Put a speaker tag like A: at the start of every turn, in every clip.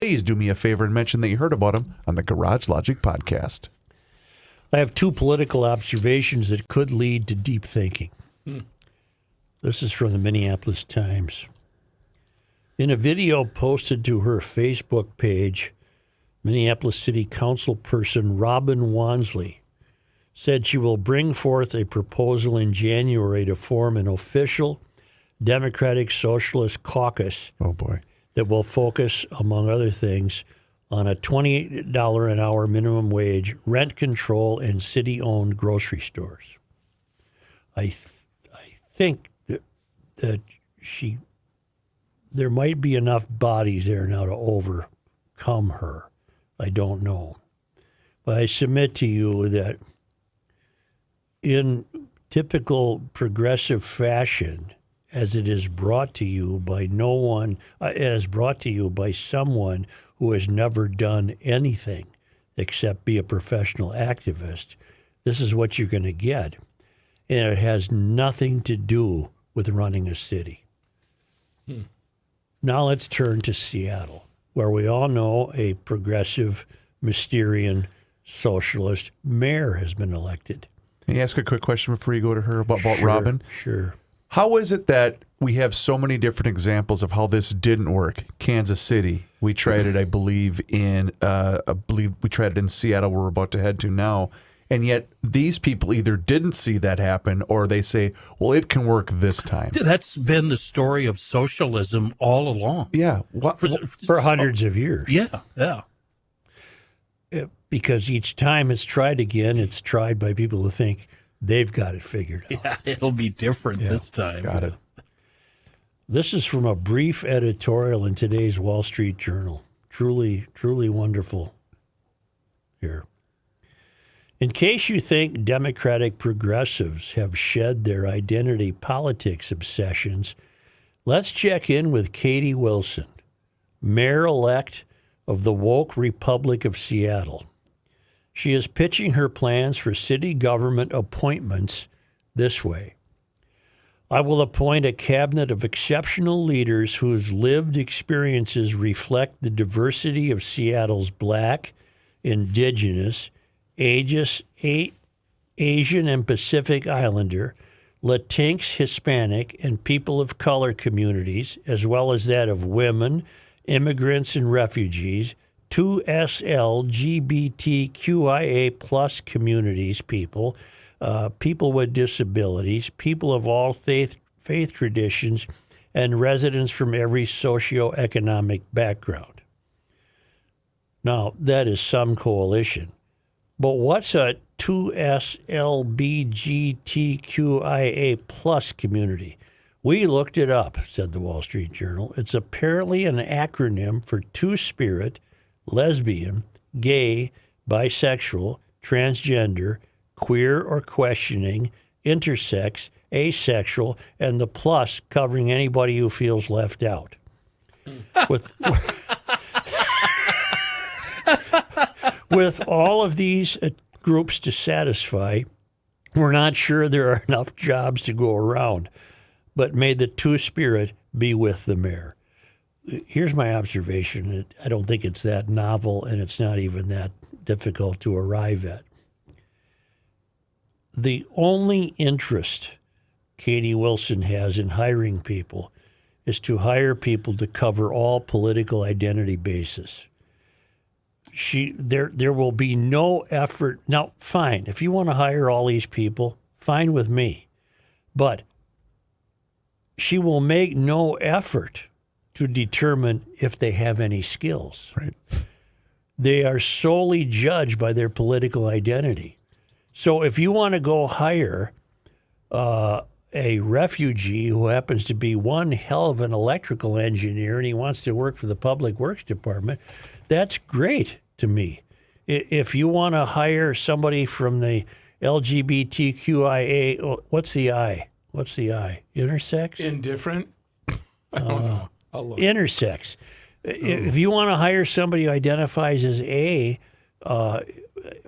A: please do me a favor and mention that you heard about him on the Garage Logic podcast.
B: I have two political observations that could lead to deep thinking. This is from the Minneapolis Times. In a video posted to her Facebook page, Minneapolis City Council person Robin Wansley said she will bring forth a proposal in January to form an official Democratic Socialist caucus.
A: Oh, boy.
B: That will focus, among other things, on a $28 an hour minimum wage, rent control, and city-owned grocery stores. I think that there might be enough bodies there now to overcome her. I don't know. But I submit to you that in typical progressive fashion, as it is brought to you by no one, as brought to you by someone who has never done anything except be a professional activist, this is what you're going to get. And it has nothing to do with running a city. Now let's turn to Seattle, where we all know a progressive, Mysterian, socialist mayor has been elected.
A: Can you ask a quick question before you go to her about
B: Sure,
A: Robin?
B: Sure.
A: How is it that we have so many different examples of how this didn't work? Kansas City, we tried it, I believe we tried it in Seattle, where we're about to head to now. And yet these people either didn't see that happen or they say, well, it can work this time.
C: That's been the story of socialism all along.
A: Yeah.
B: For hundreds of years.
C: Yeah.
B: Because each time it's tried again, it's tried by people who think they've got it figured out.
C: Yeah, it'll be different this time.
A: Got it.
B: This is from a brief editorial in today's Wall Street Journal. Truly, truly wonderful here. In case you think Democratic progressives have shed their identity politics obsessions, let's check in with Katie Wilson, mayor-elect of the woke Republic of Seattle. She is pitching her plans for city government appointments this way. I will appoint a cabinet of exceptional leaders whose lived experiences reflect the diversity of Seattle's Black, Indigenous, Asian and Pacific Islander, Latinx, Hispanic, and people of color communities, as well as that of women, immigrants, and refugees, 2SLGBTQIA plus communities, people with disabilities, people of all faith traditions, and residents from every socioeconomic background. Now, that is some coalition. But what's a 2SLBGTQIA plus community? We looked it up, said the Wall Street Journal. It's apparently an acronym for two-spirit, lesbian, gay, bisexual, transgender, queer or questioning, intersex, asexual, and the plus covering anybody who feels left out. With all of these groups to satisfy, we're not sure there are enough jobs to go around, but may the two-spirit be with the mayor. Here's my observation. I don't think it's that novel, and it's not even that difficult to arrive at. The only interest Katie Wilson has in hiring people is to hire people to cover all political identity bases. There will be no effort. Now, fine, if you want to hire all these people, fine with me. But she will make no effort to determine if they have any skills.
A: Right.
B: They are solely judged by their political identity. So if you want to go hire a refugee who happens to be one hell of an electrical engineer and he wants to work for the Public Works Department, that's great to me. If you want to hire somebody from the LGBTQIA, what's the I? Intersex?
D: Indifferent? I don't know.
B: Intersex. If you want to hire somebody who identifies as A,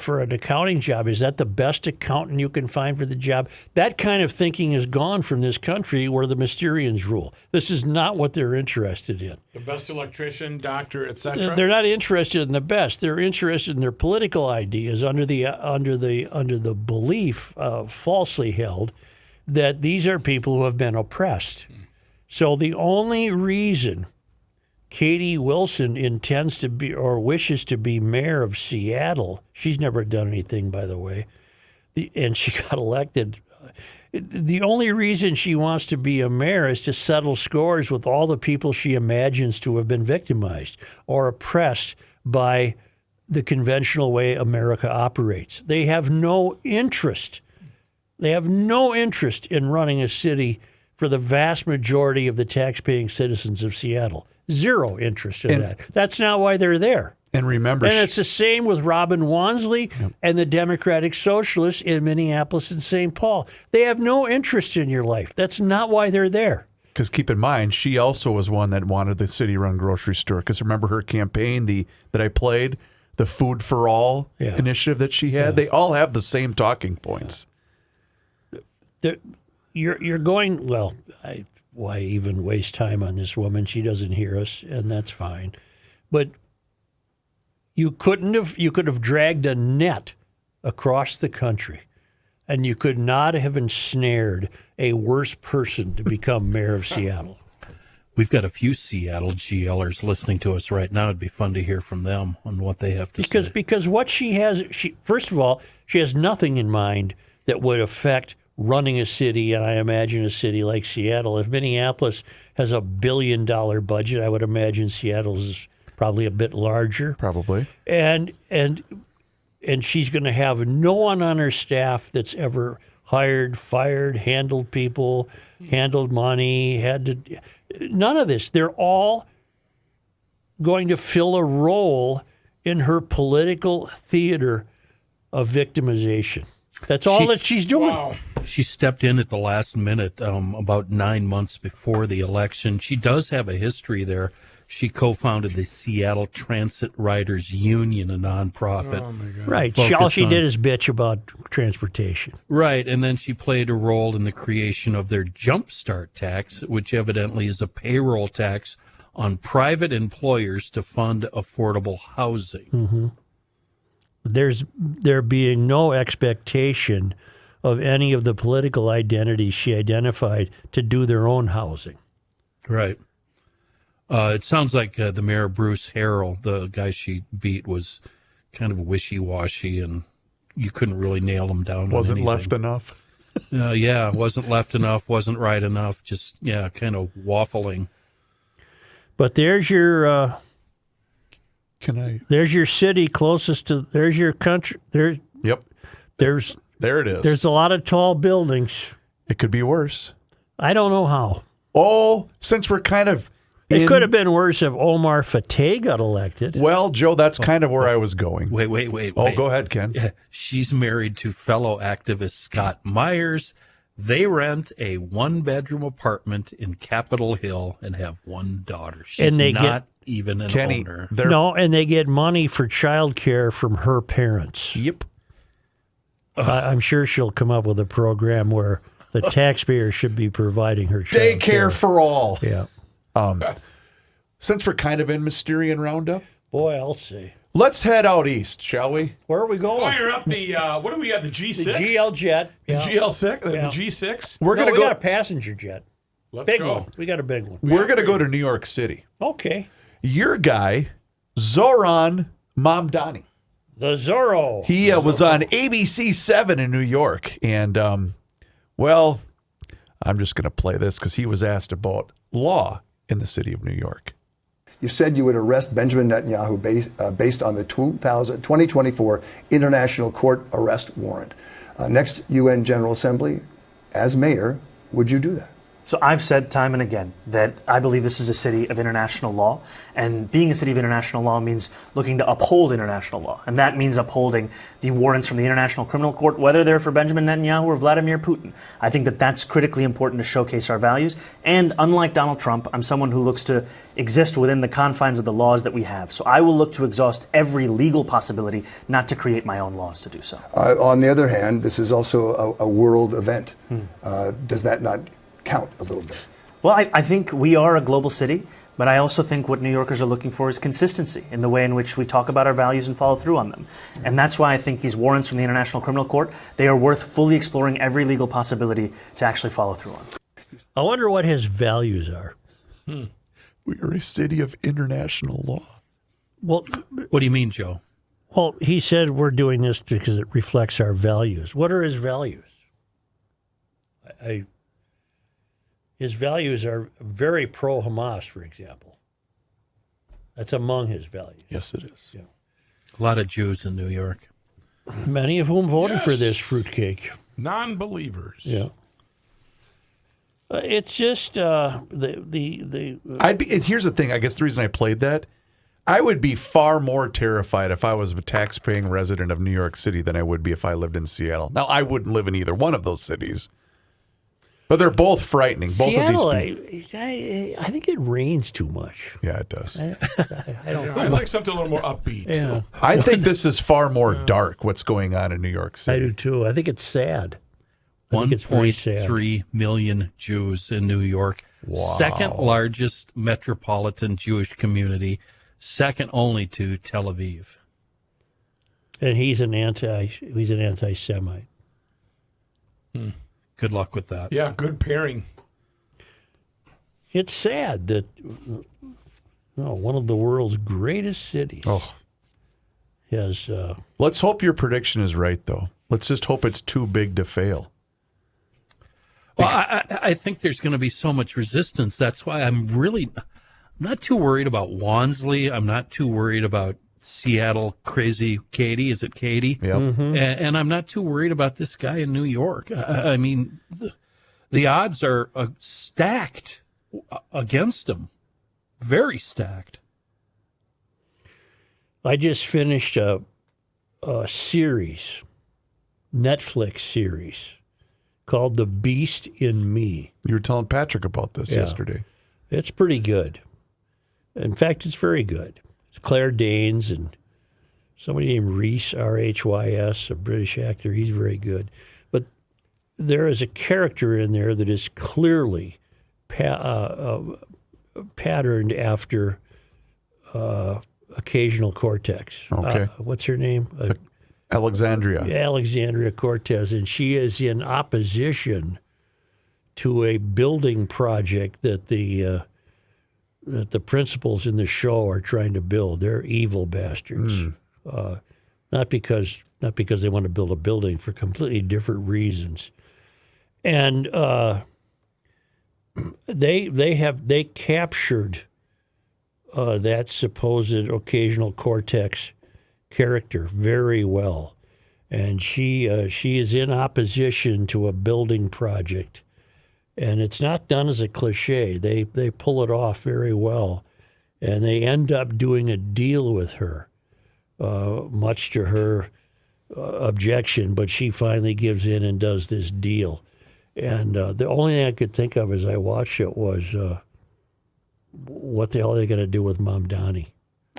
B: for an accounting job. Is that the best accountant you can find for the job? That kind of thinking is gone from this country where the Mysterians rule. This is not what they're interested in.
D: The best electrician, doctor, etc.
B: They're not interested in the best. They're interested in their political ideas under the belief, falsely held, that these are people who have been oppressed. So the only reason Katie Wilson intends to be or wishes to be mayor of Seattle, she's never done anything, by the way, and she got elected. The only reason she wants to be a mayor is to settle scores with all the people she imagines to have been victimized or oppressed by the conventional way America operates. They have no interest. They have no interest in running a city for the vast majority of the taxpaying citizens of Seattle. Zero interest in that. That's not why they're there.
A: And remember,
B: and it's the same with Robin Wansley and the Democratic Socialists in Minneapolis and St. Paul. They have no interest in your life. That's not why they're there.
A: because keep in mind, she also was one that wanted the city-run grocery store. Because remember her campaign, that I played, the Food for All initiative that she had. They all have the same talking points.
B: You're going, well, why even waste time on this woman? She doesn't hear us, and that's fine. But you could have dragged a net across the country, and you could not have ensnared a worse person to become mayor of Seattle.
C: We've got a few Seattle GLers listening to us right now. It'd be fun to hear from them on what they have to say.
B: Because what she has, first of all, she has nothing in mind that would affect running a city, and I imagine a city like Seattle. If Minneapolis has $1 billion budget, I would imagine Seattle's is probably a bit larger.
A: Probably.
B: And she's going to have no one on her staff that's ever hired, fired, handled people, handled money, none of this. They're all going to fill a role in her political theater of victimization. That's all that she's doing.
D: Wow.
C: She stepped in at the last minute, about 9 months before the election. She does have a history there. She co-founded the Seattle Transit Riders Union, a nonprofit.
D: Oh, my God.
B: Right. All she did is bitch about transportation.
C: Right, and then she played a role in the creation of their Jumpstart tax, which evidently is a payroll tax on private employers to fund affordable housing.
B: Mm-hmm. There being no expectation of any of the political identities she identified to do their own housing.
C: Right. It sounds like the mayor, Bruce Harrell, the guy she beat, was kind of wishy-washy, and you couldn't really nail him down.
A: Wasn't left enough.
C: Wasn't left enough, wasn't right enough, just, kind of waffling.
B: But there's your... There's your city closest to. There's your country.
A: Yep.
B: There
A: it is.
B: There's a lot of tall buildings.
A: It could be worse.
B: I don't know how.
A: Oh, since we're kind of.
B: It could have been worse if Omar Fateh got elected.
A: Well, Joe, that's kind of where I was going.
C: Wait.
A: Oh, go ahead, Ken.
C: She's married to fellow activist Scott Myers. They rent a one-bedroom apartment in Capitol Hill and have one daughter. She's not even an owner.
B: No, and they get money for child care from her parents.
A: Yep.
B: I'm sure she'll come up with a program where the taxpayer should be providing her child care.
A: Daycare for all.
B: Yeah.
A: Since we're kind of in Mysterian Roundup,
B: boy, I'll see.
A: Let's head out east, shall we?
B: Where are we going?
D: Fire up the, what do we got, the G6?
B: The GL jet.
D: The GL6? The G6?
A: We
B: got a passenger jet.
D: Let's
B: big
D: go.
B: one. We got a big one.
A: We're going to go to New York City.
B: Okay.
A: Your guy, Zoran Mamdani.
B: The Zorro.
A: He was on ABC 7 in New York. And, I'm just going to play this because he was asked about law in the city of New York.
E: You said you would arrest Benjamin Netanyahu based on the 2024 International Court Arrest Warrant. Next UN General Assembly, as mayor, would you do that?
F: So I've said time and again that I believe this is a city of international law, and being a city of international law means looking to uphold international law, and that means upholding the warrants from the International Criminal Court, whether they're for Benjamin Netanyahu or Vladimir Putin. I think that that's critically important to showcase our values, and unlike Donald Trump, I'm someone who looks to exist within the confines of the laws that we have. So I will look to exhaust every legal possibility, not to create my own laws to do so.
E: On the other hand, this is also a world event. Does that not count a little bit?
F: Well, I think we are a global city, but I also think what New Yorkers are looking for is consistency in the way in which we talk about our values and follow through on them. And that's why I think these warrants from the International Criminal Court, they are worth fully exploring every legal possibility to actually follow through on.
B: I wonder what his values are.
A: We are a city of international law.
B: Well,
C: What do you mean, Joe?
B: well, he said we're doing this because it reflects our values. What are his values? His values are very pro-Hamas, for example. That's among his values.
A: Yes, it is.
B: Yeah.
C: A lot of Jews in New York.
B: Many of whom voted for
D: Yes.
B: this fruitcake.
D: Non-believers.
B: Yeah. It's just the
A: I'd be. And here's the thing. I guess the reason I played that, I would be far more terrified if I was a tax-paying resident of New York City than I would be if I lived in Seattle. Now, I wouldn't live in either one of those cities, but they're both frightening. Both
B: Seattle.
A: of these.
B: I think it rains too much.
A: Yeah, it does.
B: I don't.
D: I like something a little more upbeat.
B: Yeah,
A: I think this is far more dark. What's going on in New York
B: I
A: City?
B: do too. I think it's sad. I think it's very sad.
C: 1.3 million Jews in New York. Second largest metropolitan Jewish community, second only to Tel Aviv.
B: And he's an anti-Semite.
C: Good luck with that.
D: Yeah, good pairing.
B: It's sad that one of the world's greatest cities has.
A: Let's hope your prediction is right, though. Let's just hope it's too big to fail.
C: Well, I think there's going to be so much resistance. That's why I'm not too worried about Wansley. I'm not too worried about Seattle crazy Katie. Is it Katie?
A: Yep.
C: And I'm not too worried about this guy in New York. I mean, the odds are stacked against him. Very stacked.
B: I just finished a series, Netflix series, called The Beast in Me.
A: You were telling Patrick about this yesterday.
B: It's pretty good. In fact, it's very good. It's Claire Danes and somebody named Rhys, R-H-Y-S, a British actor. He's very good. But there is a character in there that is clearly patterned after Occasional Cortex.
A: Okay.
B: What's her name?
A: Alexandria.
B: Alexandria Cortez, and she is in opposition to a building project that the principals in the show are trying to build. They're evil bastards, not because they want to build a building, for completely different reasons. And they captured that supposed Occasional Cortex character very well, and she is in opposition to a building project, and it's not done as a cliche. They pull it off very well, and they end up doing a deal with her, much to her objection, but she finally gives in and does this deal. And the only thing I could think of as I watched it was, what the hell are they going to do with Mom Donnie?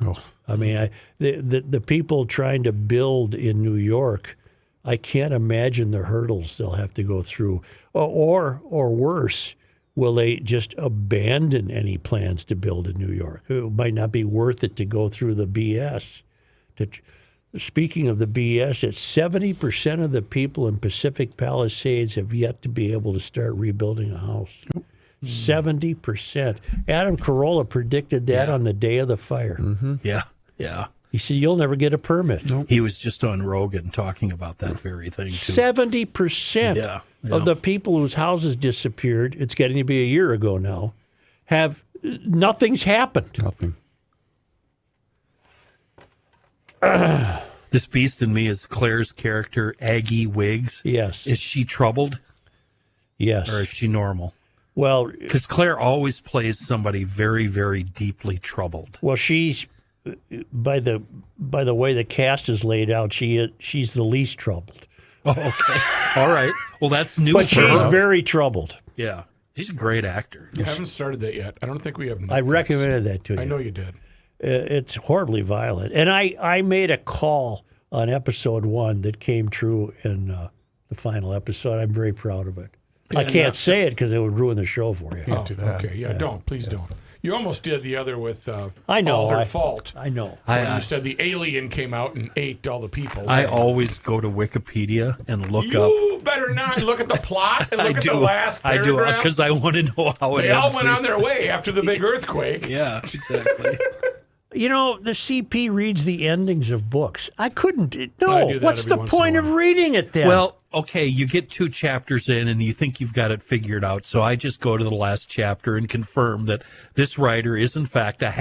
A: Oh.
B: I mean, the people trying to build in New York, I can't imagine the hurdles they'll have to go through. Or worse, will they just abandon any plans to build in New York? It might not be worth it to go through the BS. Speaking of the BS, it's 70% of the people in Pacific Palisades have yet to be able to start rebuilding a house. 70%. Adam Carolla predicted that on the day of the fire.
C: Yeah.
B: He said, you'll never get a permit.
C: He was just on Rogan talking about that very thing, too.
B: 70% of the people whose houses disappeared, it's getting to be a year ago now, nothing's happened.
A: Nothing.
C: This beast in me is Claire's character, Aggie Wiggs.
B: Yes.
C: Is she troubled
B: Yes.
C: or is she normal?
B: Well,
C: Because Claire always plays somebody very, very deeply troubled.
B: well, she's by the way the cast is laid out, she's the least troubled.
C: Oh, okay. All right. Well, that's new
B: But
C: for
B: she's
C: her.
B: very troubled.
C: Yeah. She's a great actor.
D: You haven't started that yet. I don't think we have.
B: I
D: Netflix.
B: recommended that to you.
D: I know you did.
B: It's horribly violent. And I made a call on episode 1 that came true in the final episode. I'm very proud of it. I can't say it because it would ruin the show for you.
D: Oh, okay. Yeah, don't. Please don't. You almost did the other with
B: I know.
D: All Her Fault.
B: I know.
D: When you said the alien came out and ate all the people.
C: I always go to Wikipedia and look up.
D: You better not look at the plot and look at the last
C: I do,
D: paragraph.
C: because I want to know how it
D: They all
C: ends.
D: went on their way after the big earthquake.
C: Yeah, exactly.
B: You know, the CP reads the endings of books. I couldn't.
D: I
B: No,
D: do that
B: what's
D: every
B: the
D: once in a
B: point of
D: while.
B: reading it then?
C: Well, okay, you get 2 chapters in and you think you've got it figured out. So I just go to the last chapter and confirm that this writer is, in fact, a